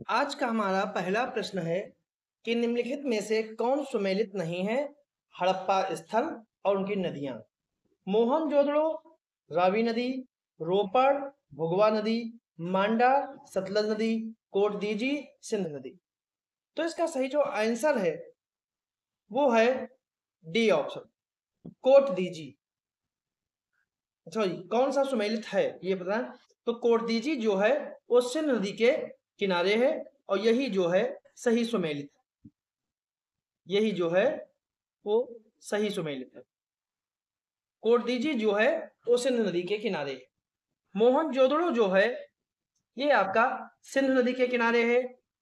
आज का हमारा पहला प्रश्न है कि निम्नलिखित में से कौन सुमेलित नहीं है? हड़प्पा स्थल और उनकी नदियां। मोहनजोदड़ो, रावी नदी, रोपड़, भुगवा नदी, मांडा, सतलज नदी, कोटदीजी, सिंध नदी। तो इसका सही जो आंसर है वो है डी ऑप्शन, कोटदीजी। सॉरी, कौन सा सुमेलित है ये बताएं। तो कोटदीजी जो है वो सिंध नदी के किनारे है और यही जो है सही सुमेलित है। यही जो है वो सही सुमेलित है। कोटदीजी जो है वो सिंध नदी के किनारे है। मोहनजोदड़ो जो है ये आपका सिंध नदी के किनारे है।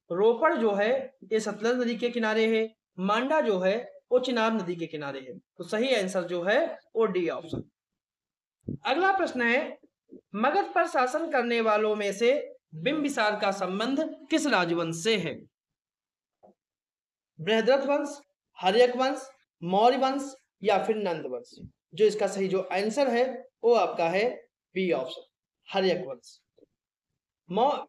रोपड़ जो है ये सतलज नदी के किनारे है। मांडा जो है वो चिनाब नदी के किनारे है। तो सही आंसर जो है वो डी ऑप्शन। अगला प्रश्न है, मगध पर शासन करने वालों में से बिंबिसार का संबंध किस राजवंश से है? बृहद्रथ वंश, हर्यक वंश, मौर्य वंश या फिर नंद वंश। जो इसका सही जो आंसर है वो आपका है बी ऑप्शन, हर्यक वंश।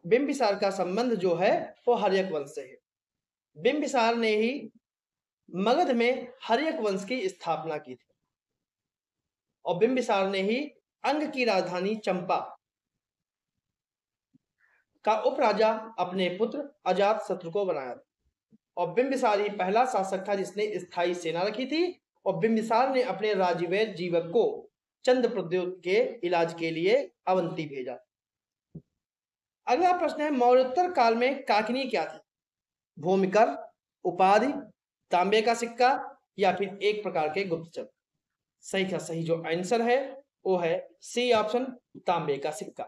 बिंबिसार का संबंध जो है वो हर्यक वंश से है। बिंबिसार ने ही मगध में हर्यक वंश की स्थापना की थी और बिंबिसार ने ही अंग की राजधानी चंपा का उपराजा अपने पुत्र अजातशत्रु को बनाया था। और बिंबिसार ही पहला शासक था जिसने स्थायी सेना रखी थी और बिंबिसार ने अपने राज्यवैद जीवक को चंद्रप्रद्योत के इलाज के लिए अवंती भेजा। अगला प्रश्न है, मौर्योत्तर काल में काकनी क्या थी? भूमिकर, उपाधि, तांबे का सिक्का या फिर एक प्रकार के गुप्तचर। सही का सही जो आंसर है वो है सी ऑप्शन, तांबे का सिक्का।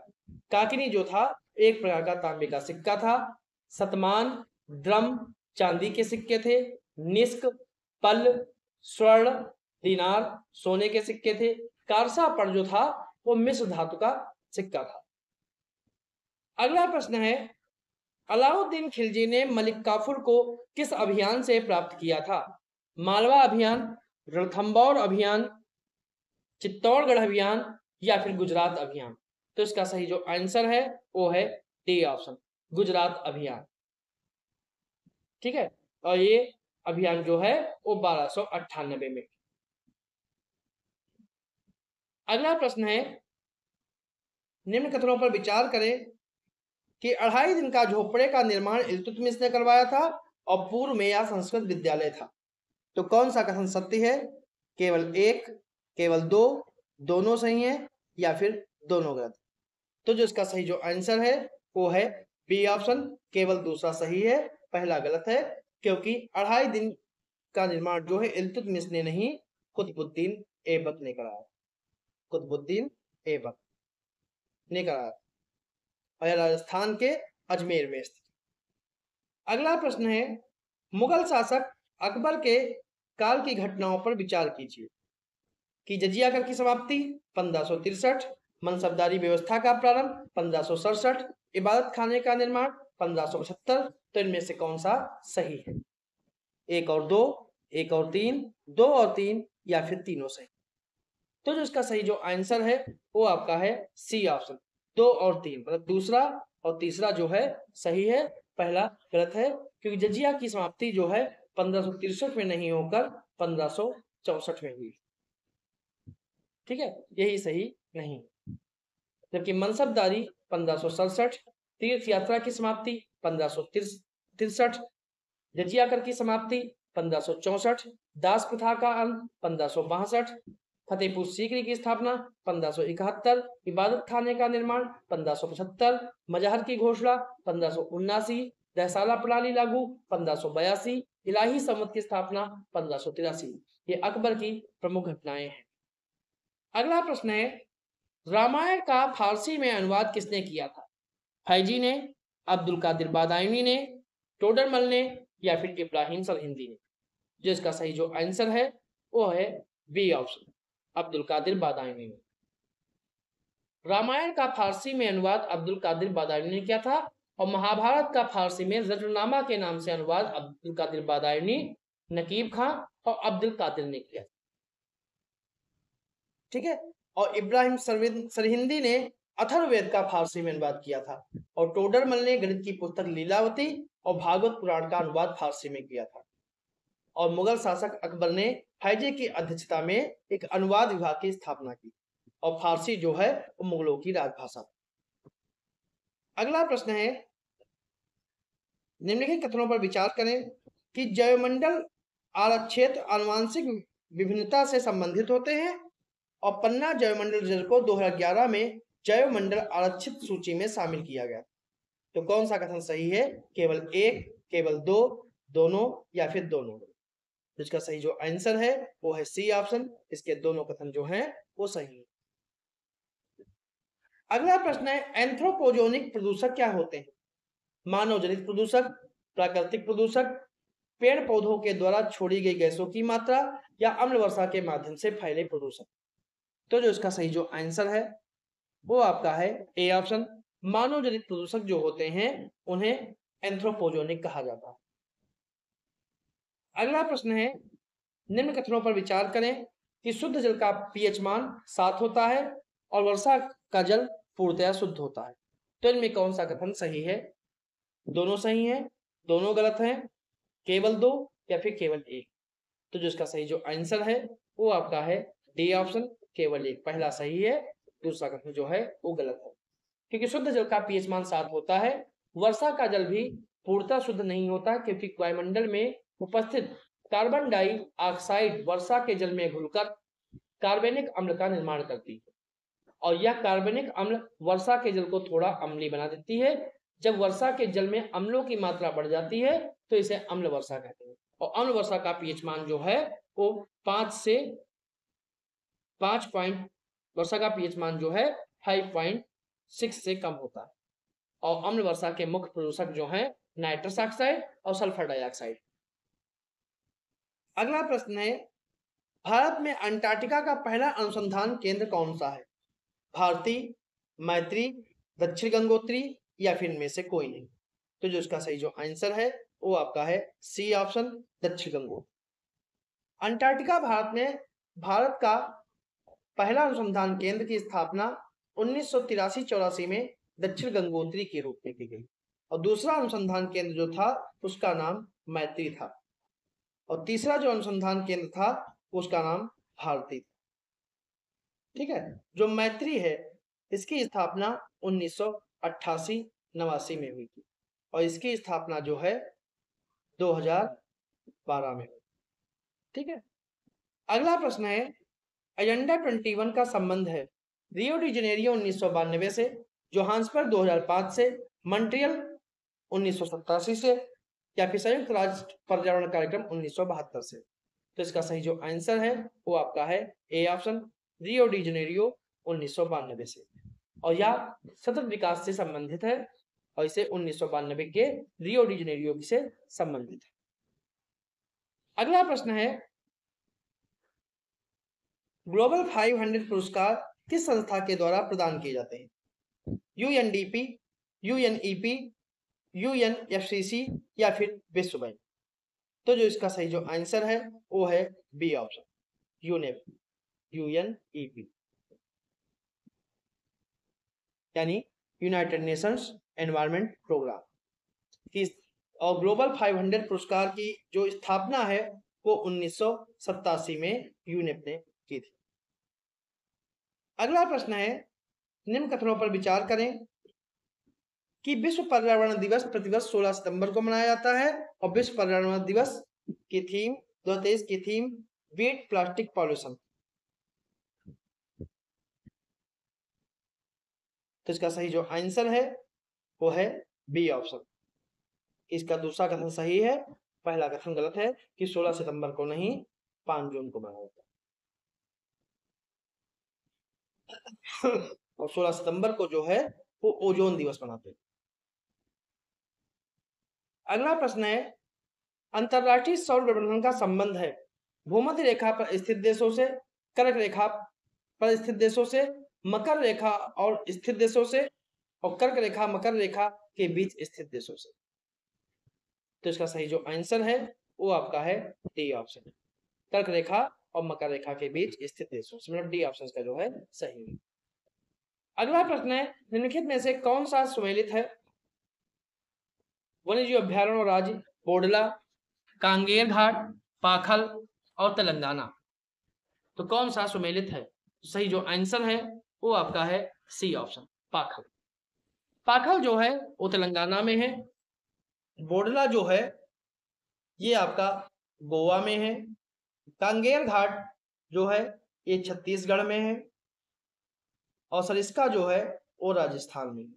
काकनी जो था एक प्रकार का तांबे का सिक्का था। सतमान, ड्रम चांदी के सिक्के थे। निष्क, पल, स्वर्ण, दिनार सोने के सिक्के थे। कारसा पर जो था वो मिश्र धातु का सिक्का था। अगला प्रश्न है, अलाउद्दीन खिलजी ने मलिक काफूर को किस अभियान से प्राप्त किया था? मालवा अभियान, रणथंबोर अभियान, चित्तौड़गढ़ अभियान या फिर गुजरात अभियान। तो इसका सही जो आंसर है वो है डी ऑप्शन, गुजरात अभियान। ठीक है, और ये अभियान जो है वो 1298 में। अगला प्रश्न है, निम्न कथनों पर विचार करें कि 2.5 दिन का झोपड़े का निर्माण इल्तुतमिश ने करवाया था और पूर्व में यह संस्कृत विद्यालय था। तो कौन सा कथन सत्य है? केवल एक, केवल दो, दोनों सही है या फिर दोनों गलत? तो जो इसका सही जो आंसर है वो है बी ऑप्शन, केवल दूसरा सही है, पहला गलत है। क्योंकि 2.5 दिन का निर्माण जो है इल्तुतमिश ने नहीं, कुतुबुद्दीन ऐबक ने कराया। कुतुबुद्दीन ऐबक ने कराया और राजस्थान के अजमेर में स्थित। अगला प्रश्न है, मुगल शासक अकबर के काल की घटनाओं पर विचार कीजिए कि जजिया कर की समाप्ति 1563, मनसबदारी व्यवस्था का प्रारंभ 1567, इबादत खाने का निर्माण 1575। तो इनमें से कौन सा सही है? एक और दो, एक और तीन, दो और तीन या फिर तीनों सही? तो जो इसका सही जो आंसर है वो आपका है सी ऑप्शन, दो और तीन, मतलब दूसरा और तीसरा जो है सही है, पहला गलत है। क्योंकि जजिया की समाप्ति जो है 1563 में नहीं होकर 1564 में हुई। ठीक है, यही सही नहीं। जबकि मनसबदारी 1567, तीर्थ यात्रा की समाप्ति 1563, जजिया कर की समाप्ति 1564, दास प्रथा का अंत 1562, फतेहपुर सीकरी की स्थापना 1571, इबादत खाने का निर्माण 1575, मजहर की घोषणा 1579, दहसाला प्रणाली लागू 1582, इलाही सम्मत की स्थापना 1583। ये अकबर की प्रमुख घटनाएं हैं। अगला प्रश्न है, रामायण का फारसी में अनुवाद किसने किया था? फैजी ने, अब्दुल कादिर बादायूनी ने, टोडरमल ने या फिर इब्राहिम सरहिंदी ने? जो इसका सही जो आंसर है वो है बी ऑप्शन, अब्दुल कादिर बादायूनी ने। रामायण का फारसी में अनुवाद अब्दुल कादिर बादायूनी ने किया था और महाभारत का फारसी में रजनुनामा के नाम से अनुवाद अब्दुल कादिर बादायूनी, नकीब खां और अब्दुल कादिर ने किया। ठीक है, और इब्राहिम सरहिंदी ने अथर्ववेद का फारसी में अनुवाद किया था और टोडरमल ने गणित की पुस्तक लीलावती और भागवत पुराण का अनुवाद फारसी में किया था। और मुगल शासक अकबर ने हैजे की अध्यक्षता में एक अनुवाद विभाग की स्थापना की और फारसी जो है वो मुगलों की राजभाषा। अगला प्रश्न है, निम्नलिखित कथनों पर विचार करें कि जैवमंडल आरक्षेत्र आनुवांशिक विभिन्नता से संबंधित होते हैं और पन्ना जैवमंडल रिजर्व को 2011 में जैवमंडल आरक्षित सूची में शामिल किया गया। तो कौन सा कथन सही है? केवल एक, केवल दो, दोनों या फिर दोनों। इसका सही जो आंसर है वो है सी ऑप्शन, इसके दोनों कथन जो हैं वो सही है। अगला प्रश्न है, एंथ्रोपोजेनिक प्रदूषक क्या होते हैं? मानव जनित प्रदूषक, प्राकृतिक प्रदूषक, पेड़ पौधों के द्वारा छोड़ी गई गैसों की मात्रा या अम्ल वर्षा के माध्यम से फैले प्रदूषक। तो जो इसका सही जो आंसर है वो आपका है ए ऑप्शन, मानव जनित प्रदूषक जो होते हैं उन्हें एंथ्रोपोजेनिक कहा जाता है। अगला प्रश्न है, निम्न कथनों पर विचार करें कि शुद्ध जल का पीएच मान 7 होता है और वर्षा का जल पूर्णतया शुद्ध होता है। तो इनमें कौन सा कथन सही है? दोनों सही है, दोनों गलत हैं, केवल दो या फिर केवल एक। तो जो इसका सही जो आंसर है वो आपका है डी ऑप्शन, केवल एक। पहला सही है, दूसरा कथन जो है वो गलत है, क्योंकि शुद्ध जल का पीएच मान 7 होता है। वर्षा का जल भी पूर्णतः शुद्ध नहीं होता, क्योंकि वायुमंडल में उपस्थित कार्बन डाइऑक्साइड वर्षा के जल में घुलकर कार्बनिक अम्ल का निर्माण करती है और यह कार्बनिक अम्ल वर्षा के जल को थोड़ा अम्लीय बना देती है। जब वर्षा के जल में अम्लों की मात्रा बढ़ जाती है तो इसे अम्ल वर्षा कहते हैं और अम्ल वर्षा का पीएच मान जो है वो 5 पॉइंट, वर्षा का पीएच मान जो है 5.6 से कम होता है। और अम्ल वर्षा के मुख्य प्रदूषक जो है नाइट्रस ऑक्साइड और सल्फर डाइऑक्साइड। अगला प्रश्न है, भारत में अंटार्कटिका का पहला अनुसंधान केंद्र कौन सा है? भारती, मैत्री, दक्षिण गंगोत्री या फिर इनमें से कोई नहीं। तो जो इसका सही जो आंसर है वो आपका है सी ऑप्शन, दक्षिण गंगोत्री। अंटार्कटिका भारत का पहला अनुसंधान केंद्र की स्थापना 1983-84 में दक्षिण गंगोत्री के रूप में की गई और दूसरा अनुसंधान केंद्र जो था उसका नाम मैत्री था और तीसरा जो अनुसंधान केंद्र था उसका नाम भारती था। ठीक है, जो मैत्री है इसकी स्थापना 1988-89 में हुई थी और इसकी स्थापना जो है 2012 में हुई। ठीक है, अगला प्रश्न है, एजेंडा 21 का संबंध है रियो डी जेनेरियो 1992 से, जोहान्सबर्ग 2005 से, मॉन्ट्रियल 1987 से या फिर संयुक्त राष्ट्र पर्यावरण कार्यक्रम 1972 से। तो इसका सही जो आंसर है वो आपका है A option, Rio de Janeiro 1992 से और यह सतत विकास से संबंधित है और इसे 1992 के रियो डी जेनेरियो से संबंधित है। अगला प्रश्न है, ग्लोबल 500 पुरस्कार किस संस्था के द्वारा प्रदान किए जाते हैं? यूएनडीपी, यूएनईपी, यूएनएफसीसी या फिर विश्व बैंक। तो जो इसका सही जो आंसर है वो है बी ऑप्शन, यूएनईपी यानी यूनाइटेड नेशंस एनवायरनमेंट प्रोग्राम की। और ग्लोबल 500 पुरस्कार की जो स्थापना है वो 1987 में यूनेप ने की थी। अगला प्रश्न है, निम्न कथनों पर विचार करें कि विश्व पर्यावरण दिवस प्रतिवर्ष 16 सितंबर को मनाया जाता है और विश्व पर्यावरण दिवस की थीम 2023 की थीम बीट प्लास्टिक पॉल्यूशन। तो इसका सही जो आंसर है वो है बी ऑप्शन। इसका दूसरा कथन सही है, पहला कथन गलत है कि 16 सितंबर को नहीं 5 जून को मनाया जाता है और 16 सितंबर को जो है वो ओजोन दिवस मनाते हैं। अगला प्रश्न है, अंतरराष्ट्रीय सौर गठबंधन का संबंध है भूमध्य रेखा पर स्थित देशों से, कर्क रेखा पर स्थित देशों से, मकर रेखा और स्थित देशों से और कर्क रेखा मकर रेखा के बीच स्थित देशों से। तो इसका सही जो आंसर है वो आपका है डी ऑप्शन, कर्क रेखा और मकर रेखा के बीच स्थित देशों से, मतलब डी ऑप्शन का जो है सही है। अगला प्रश्न है, निम्नलिखित में से कौन सा सुमेलित है? वन्यजीव अभ्यारण्य राज्य बोडला, कांगेर घाट, पाखल और तेलंगाना। तो कौन सा सुमेलित है? सही जो आंसर है वो आपका है सी ऑप्शन, पाखल। पाखल जो है वो तेलंगाना में है। बोडला जो है ये आपका गोवा में है। कांगेर घाट जो है ये छत्तीसगढ़ में है। और सरिस्का जो है वो राजस्थान में है।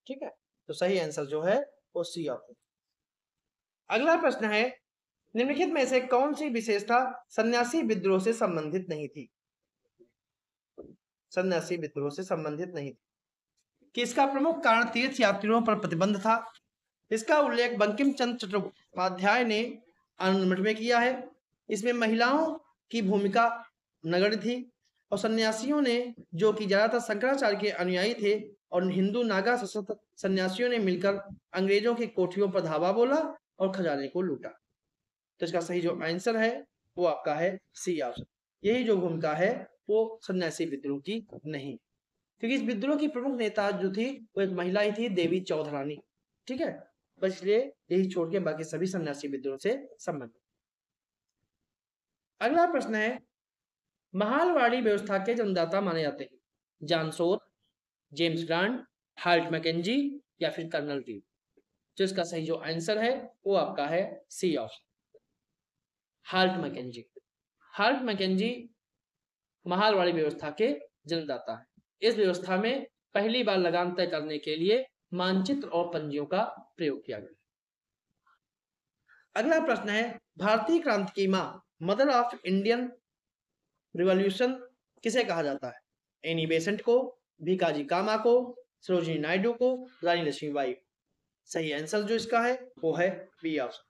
ठीक है, तो सही आंसर जो है वो सी ऑप्शन। अगला प्रश्न है, निम्नलिखित में से कौन सी विशेषता सन्यासी विद्रोह से संबंधित नहीं थी? सन्यासी विद्रोह से संबंधित नहीं थी कि इसका प्रमुख कारण तीर्थ यात्रियों पर प्रतिबंध था। इसका उल्लेख बंकिम चंद्र चट्टोपाध्याय ने अनुमति में किया है। इसमें महिलाओं की भूमिका नगण्य थी और सन्यासियों ने, जो कि ज्यादातर शंकराचार्य के अनुयायी थे, और हिंदू नागा सशस्त्र सन्यासियों ने मिलकर अंग्रेजों की कोठियों पर धावा बोला और खजाने को लूटा। तो इसका सही जो आंसर है वो आपका है सी ऑप्शन। यही जो भूमिका है वो सन्यासी विद्रोह की नहीं, क्योंकि इस विद्रोह की प्रमुख नेता जो थी वो एक महिला ही थी, देवी चौधरानी। ठीक है, बस इसलिए यही छोड़ के बाकी सभी सन्यासी विद्रोह से संबंधित। अगला प्रश्न है, महालवाड़ी व्यवस्था के जन्मदाता माने जाते हैं? जानसोर, जेम्स ग्रांट, हार्ट मैकेंजी या फिर कर्नल टी। तो इसका सही जो आंसर है वो आपका है C option, Holt Mackenzie. Holt Mackenzie Mahalwari व्यवस्था के जन्मदाता है। इस व्यवस्था में पहली बार लगान तय करने के लिए मानचित्र और पंजियों का प्रयोग किया गया। अगला प्रश्न है, भारतीय क्रांति की मां, मदर ऑफ इंडियन रिवॉल्यूशन किसे कहा जाता है? एनी बेसेंट को, भीकाजी कामा को, सरोजिनी नायडू को, रानी लक्ष्मीबाई। सही आंसर जो इसका है वो है बी ऑप्शन,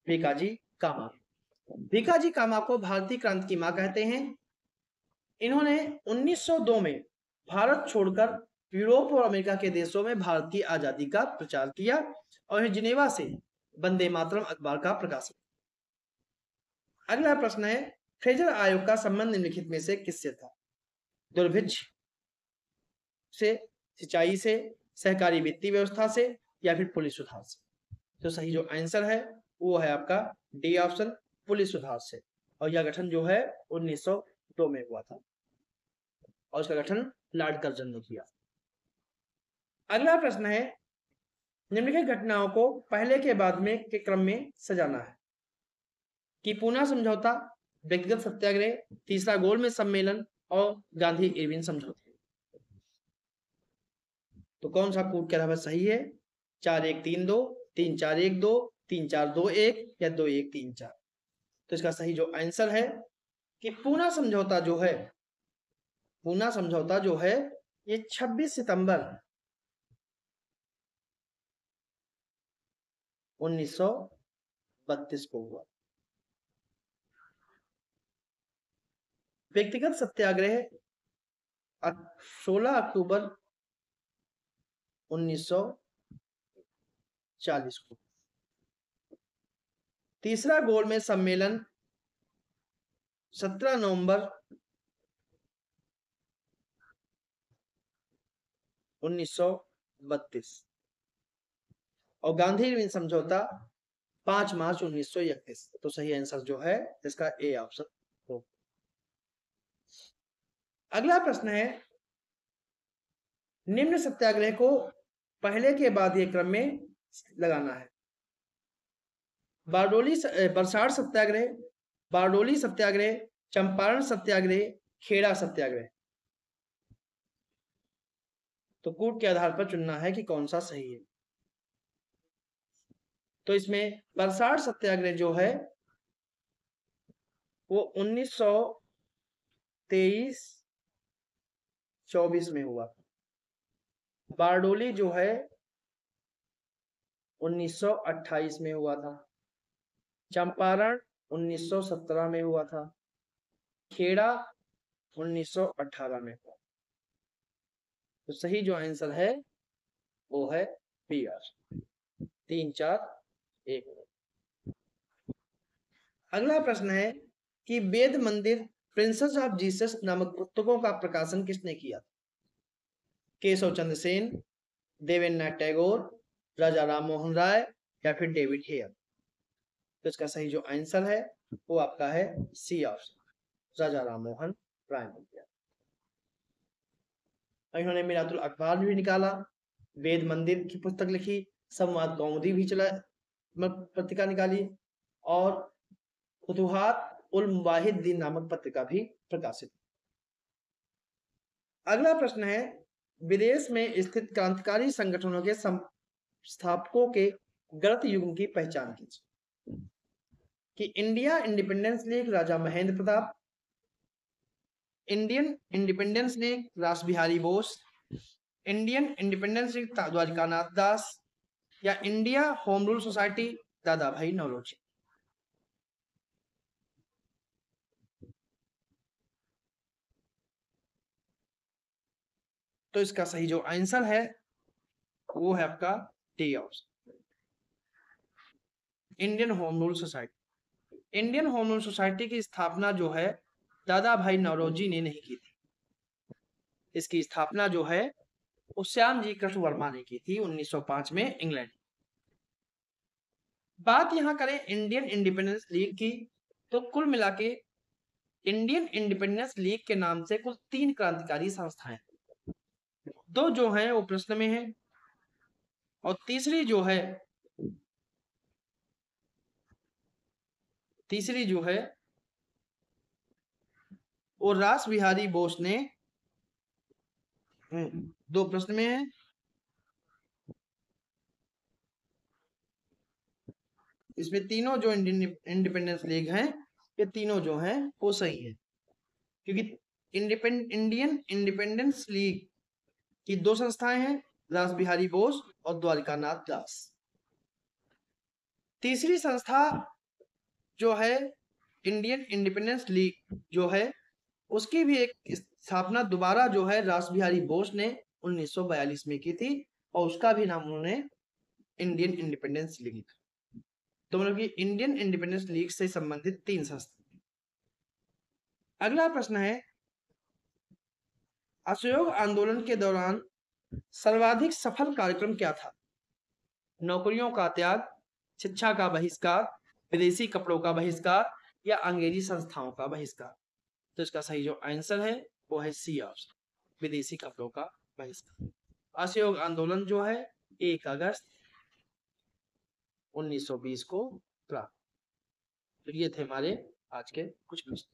भीकाजी कामा। भीकाजी कामा को भारतीय क्रांति की मां कहते हैं। इन्होंने 1902 में भारत छोड़कर यूरोप और अमेरिका के देशों में भारत की आजादी का प्रचार किया और जिनेवा से वंदे मातरम अखबार का प्रकाशन। अगला प्रश्न है, फ्रेजर आयोग का संबंध निम्नलिखित में से किससे था? दुर्भिक्ष से, सिंचाई से, सहकारी वित्तीय व्यवस्था से या फिर पुलिस सुधार से। तो सही जो आंसर है वो है आपका डी ऑप्शन, पुलिस सुधार से। और यह गठन जो है 1902 में हुआ था और इसका गठन लॉर्ड कर्जन ने किया। अगला प्रश्न है, निम्नलिखित घटनाओं को पहले के बाद में के क्रम में सजाना है कि पूना समझौता, व्यक्तिगत सत्याग्रह, तीसरा गोलमेज सम्मेलन और गांधी इरविन समझौता। तो कौन सा कूट के अलावा सही है? 4132, 3412, 3421 या 2134। तो इसका सही जो आंसर है कि पूना समझौता जो है, पूना समझौता जो है ये 26 सितंबर 1932 को हुआ। व्यक्तिगत सत्याग्रह 16 अक्टूबर 1940 को। तीसरा गोलमेज सम्मेलन 17 नवंबर 1932 और गांधी इरविन समझौता 5 मार्च 1931। तो सही आंसर जो है इसका ए ऑप्शन हो। अगला प्रश्न है, निम्न सत्याग्रह को पहले के बाद ये क्रम में लगाना है। बरसात सत्याग्रह, बारडोली सत्याग्रह, चंपारण सत्याग्रह, खेड़ा सत्याग्रह। तो कूट के आधार पर चुनना है कि कौन सा सही है। तो इसमें बरसात सत्याग्रह जो है वो 1923-24 में हुआ। बारडोली जो है 1928 में हुआ था। चंपारण 1917 में हुआ था। खेड़ा 1918 में हुआ। तो सही जो आंसर है वो है बी ऑप्शन, 3-4-1। अगला प्रश्न है कि वेद मंदिर प्रिंसेस ऑफ जीसस नामक पुस्तकों का प्रकाशन किसने किया? केशव चंद्र सेन, देवेंद्रनाथ टैगोर, राजा राम मोहन राय या फिर डेविड हेयर? तो इसका सही जो आंसर है वो आपका है सी ऑप्शन, राजा राम मोहन राय बन गया। इन्होंने मिरातुल अखबार भी निकाला, वेद मंदिर की पुस्तक लिखी, संवाद कौमुदी भी चला पत्रिका निकाली और फुतुहात उल मुवाहिद्दीन नामक पत्रिका भी प्रकाशित। अगला प्रश्न है, विदेश में स्थित क्रांतिकारी संगठनों के संस्थापकों के गलत युग्म की पहचान कीजिए। कि India independence league Raja Mahendra Pratap, Indian independence league Ras Behari Bose, Indian independence league Dwarkanath Das या इंडिया होम रूल सोसाइटी दादा भाई नौरोजी? तो इसका सही जो आंसर है वो है आपका D option, Indian home rule society. Indian home rule society की स्थापना जो है दादा भाई नौरोजी ने नहीं की थी, इसकी स्थापना जो है वो श्याम जी कृष्ण वर्मा ने की थी 1905 में इंग्लैंड। बात यहां करें इंडियन इंडिपेंडेंस लीग की, तो कुल मिला के इंडियन इंडिपेंडेंस लीग के नाम से कुल 3 क्रांतिकारी संस्थाएं, 2 जो हैं वो प्रश्न में है और तीसरी जो है वो रास बिहारी बोस ने 2 प्रश्न में है। इसमें तीनों जो इंडिपेंडेंस लीग हैं ये तीनों जो हैं वो सही है, क्योंकि इंडियन इंडिपेंडेंस लीग की 2 संस्थाएं हैं, रास बिहारी बोस और द्वारिकानाथ दास। तीसरी संस्था जो है इंडियन इंडिपेंडेंस लीग जो है उसकी भी एक स्थापना दोबारा जो है रास बिहारी बोस ने 1942 में की थी और उसका भी नाम उन्होंने इंडियन इंडिपेंडेंस लीग। तो मतलब कि इंडियन इंडिपेंडेंस लीग से संबंधित 3 संस्था। अगला प्रश्न है, असहयोग आंदोलन के दौरान सर्वाधिक सफल कार्यक्रम क्या था? नौकरियों का त्याग, शिक्षा का बहिष्कार, विदेशी कपड़ों का बहिष्कार या अंग्रेजी संस्थाओं का बहिष्कार? तो इसका सही जो आंसर है वो है सी ऑप्शन, विदेशी कपड़ों का बहिष्कार। असहयोग आंदोलन जो है 1 अगस्त 1920 को प्रारंभ। तो ये थे हमारे आज के कुछ प्रश्न।